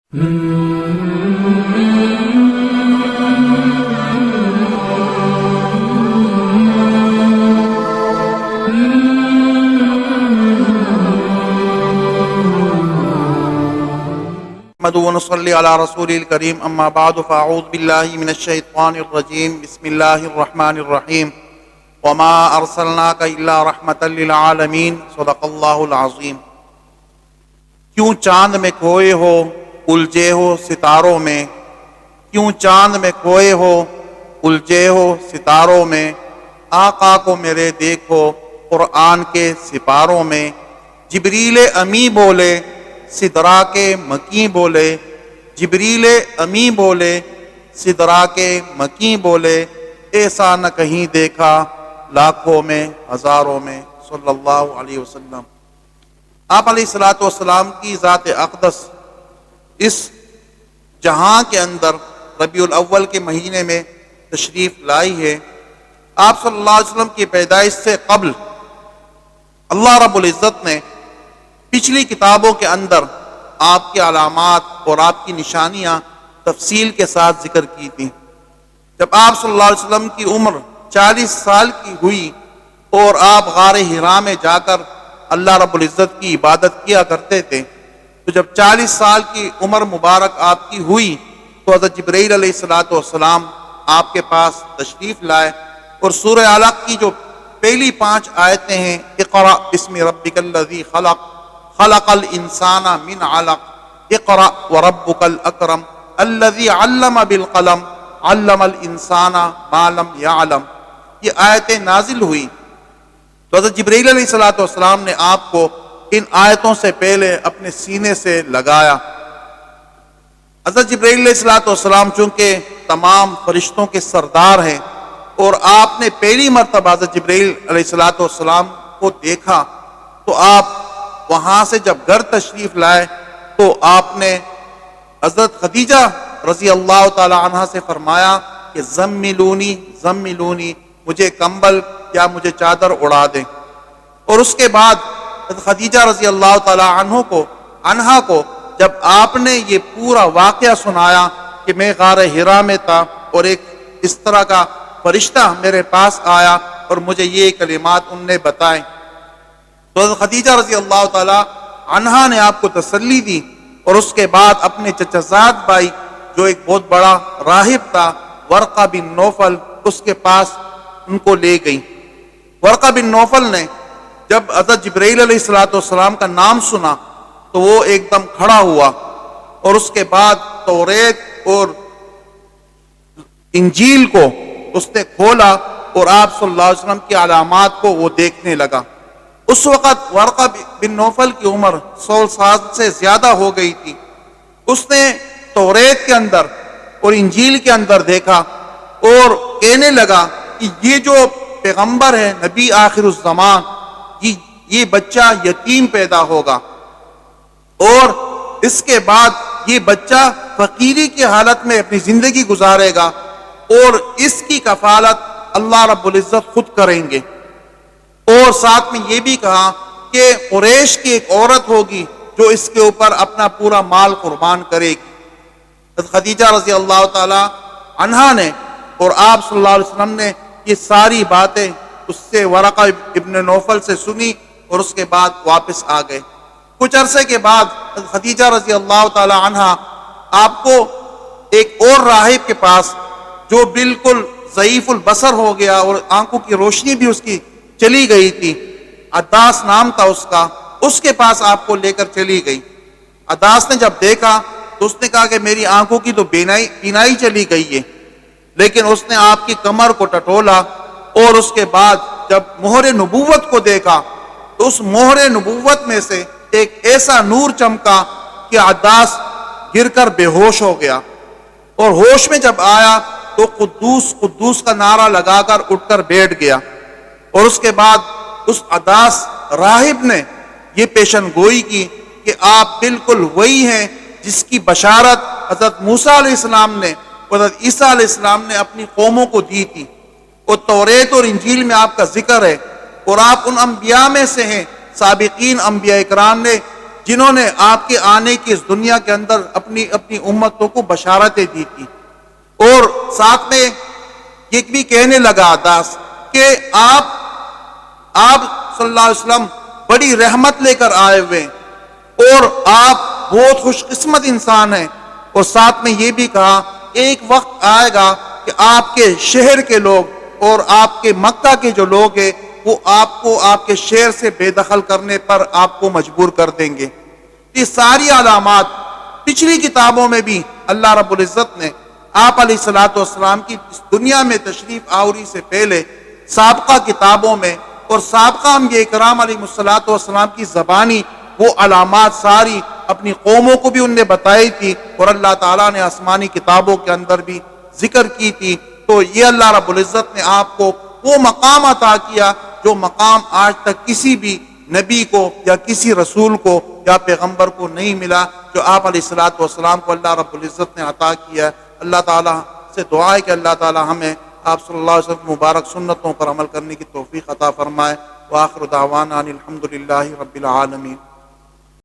نحمده ونصلي على رسوله الكريم اما بعد فاعوذ بالله من الشيطان الرجيم بسم الله الرحمن الرحيم وما ارسلناك الا رحمة للعالمين صدق الله العظيم۔ کیوں چاند میں کھوئے ہو الجھے ہو ستاروں میں، کیوں چاند میں کھوئے ہو الجھے ہو ستاروں میں، آقا کو میرے دیکھو قرآن کے سپاروں میں۔ جبریل امی بولے سدرا کے مکی بولے، جبریل امی بولے سدرا کے مکی بولے، ایسا نہ کہیں دیکھا لاکھوں میں ہزاروں میں، صلی اللہ علیہ وسلم۔ آپ علیہ الصلوۃ والسلام کی ذات اقدس اس جہاں کے اندر ربیع الاول کے مہینے میں تشریف لائی ہے۔ آپ صلی اللہ علیہ وسلم کی پیدائش سے قبل اللہ رب العزت نے پچھلی کتابوں کے اندر آپ کے علامات اور آپ کی نشانیاں تفصیل کے ساتھ ذکر کی تھیں۔ جب آپ صلی اللہ علیہ وسلم کی عمر 40 سال کی ہوئی اور آپ غار حرا میں جا کر اللہ رب العزت کی عبادت کیا کرتے تھے، تو جب 40 سال کی عمر مبارک آپ کی ہوئی تو حضرت جبرائیل علیہ الصلوۃ والسلام آپ کے پاس تشریف لائے اور سورہ علق کی جو پہلی 5 آیتیں ہیں، اقرأ بسم ربک الذی خلق خلق الانسان من علق اقرأ وربک الاکرم الذی علم بالقلم علم الانسان ما لم یعلم، یہ آیتیں نازل ہوئی تو حضرت جبرائیل علیہ الصلوۃ والسلام نے آپ کو ان آیتوں سے پہلے اپنے سینے سے لگایا۔ حضرت جبرائیل علیہ الصلوۃ والسلام چونکہ تمام فرشتوں کے سردار ہیں اور آپ نے پہلی مرتبہ حضرت جبرائیل علیہ الصلوۃ والسلام کو دیکھا تو آپ وہاں سے جب گھر تشریف لائے تو آپ نے حضرت خدیجہ رضی اللہ تعالی عنہا سے فرمایا کہ زملونی زملونی، مجھے کمبل یا مجھے چادر اڑا دیں۔ اور اس کے بعد حضرت خدیجہ رضی اللہ تعالی عنہا کو جب آپ نے یہ پورا واقعہ سنایا کہ میں غار حرا میں تھا اور ایک اس طرح کا فرشتہ میرے پاس آیا اور مجھے یہ کلمات ان نے بتائیں، تو حضرت خدیجہ رضی اللہ تعالی عنہا نے آپ کو تسلی دی اور اس کے بعد اپنے چچا زاد بھائی جو ایک بہت بڑا راہب تھا ورقہ بن نوفل، اس کے پاس ان کو لے گئی۔ ورقہ بن نوفل نے جب حضرت جبرائیل علیہ الصلوۃ والسلام کا نام سنا تو وہ ایک دم کھڑا ہوا اور اس کے بعد توریت اور انجیل کو اس نے کھولا اور آپ صلی اللہ علیہ وسلم کی علامات کو وہ دیکھنے لگا۔ اس وقت ورقہ بن نوفل کی عمر 100 سال سے زیادہ ہو گئی تھی۔ اس نے توریت کے اندر اور انجیل کے اندر دیکھا اور کہنے لگا کہ یہ جو پیغمبر ہے نبی آخر الزمان، یہ بچہ یتیم پیدا ہوگا اور اس کے بعد یہ بچہ فقیری کی حالت میں اپنی زندگی گزارے گا اور اس کی کفالت اللہ رب العزت خود کریں گے۔ اور ساتھ میں یہ بھی کہا کہ قریش کی ایک عورت ہوگی جو اس کے اوپر اپنا پورا مال قربان کرے گی۔ حضرت خدیجہ رضی اللہ تعالی عنہا نے اور آپ صلی اللہ علیہ وسلم نے یہ ساری باتیں اس سے ورقہ ابن نوفل سے سنی اور اس کے بعد واپس آ گئے۔ کچھ عرصے کے بعد حضرت خدیجہ رضی اللہ تعالی عنہا آپ کو ایک اور راہب کے پاس جو بالکل ضعیف البصر ہو گیا اور آنکھوں کی روشنی بھی اس کی چلی گئی تھی، عداس نام تھا اس کے پاس آپ کو لے کر چلی گئی۔ عداس نے جب دیکھا تو اس نے کہا کہ میری آنکھوں کی تو بینائی چلی گئی ہے، لیکن اس نے آپ کی کمر کو ٹٹولا اور اس کے بعد جب مہر نبوت کو دیکھا تو اس مہر نبوت میں سے ایک ایسا نور چمکا کہ عداس گر کر بے ہوش ہو گیا اور ہوش میں جب آیا تو قدوس قدوس کا نعرہ لگا کر اٹھ کر بیٹھ گیا۔ اور اس کے بعد اس عداس راہب نے یہ پیشن گوئی کی کہ آپ بالکل وہی ہیں جس کی بشارت حضرت موسیٰ علیہ السلام نے حضرت عیسیٰ علیہ السلام نے اپنی قوموں کو دی تھی، اور توریت اور انجیل میں آپ کا ذکر ہے اور آپ ان انبیاء میں سے ہیں، سابقین انبیاء اکرام نے جنہوں نے آپ کے آنے کی اس دنیا کے اندر اپنی امتوں کو بشارتیں دی تھی، اور ساتھ میں یہ بھی کہنے لگا داس کہ آپ صلی اللہ علیہ وسلم بڑی رحمت لے کر آئے ہوئے ہیں اور آپ بہت خوش قسمت انسان ہیں، اور ساتھ میں یہ بھی کہا ایک وقت آئے گا کہ آپ کے شہر کے لوگ اور آپ کے مکہ کے جو لوگ ہیں وہ آپ کو آپ کے شہر سے بے دخل کرنے پر آپ کو مجبور کر دیں گے۔ یہ ساری علامات پچھلی کتابوں میں بھی اللہ رب العزت نے آپ علیہ الصلوۃ والسلام کی اس دنیا میں تشریف آوری سے پہلے سابقہ کتابوں میں اور سابقہ انبیاء کرام علیہ الصلوۃ والسلام کی زبانی وہ علامات ساری اپنی قوموں کو بھی ان نے بتائی تھی، اور اللہ تعالیٰ نے آسمانی کتابوں کے اندر بھی ذکر کی تھی۔ تو یہ اللہ رب العزت نے آپ کو وہ مقام عطا کیا جو مقام آج تک کسی بھی نبی کو یا کسی رسول کو یا پیغمبر کو نہیں ملا، جو آپ علیہ الصلوۃ والسلام کو اللہ رب العزت نے عطا کیا۔ اللہ تعالیٰ سے دعا ہے کہ اللہ تعالیٰ ہمیں آپ صلی اللہ علیہ وسلم کی مبارک سنتوں پر عمل کرنے کی توفیق عطا فرمائے۔ وآخر دعوانا ان الحمد للہ رب العالمین۔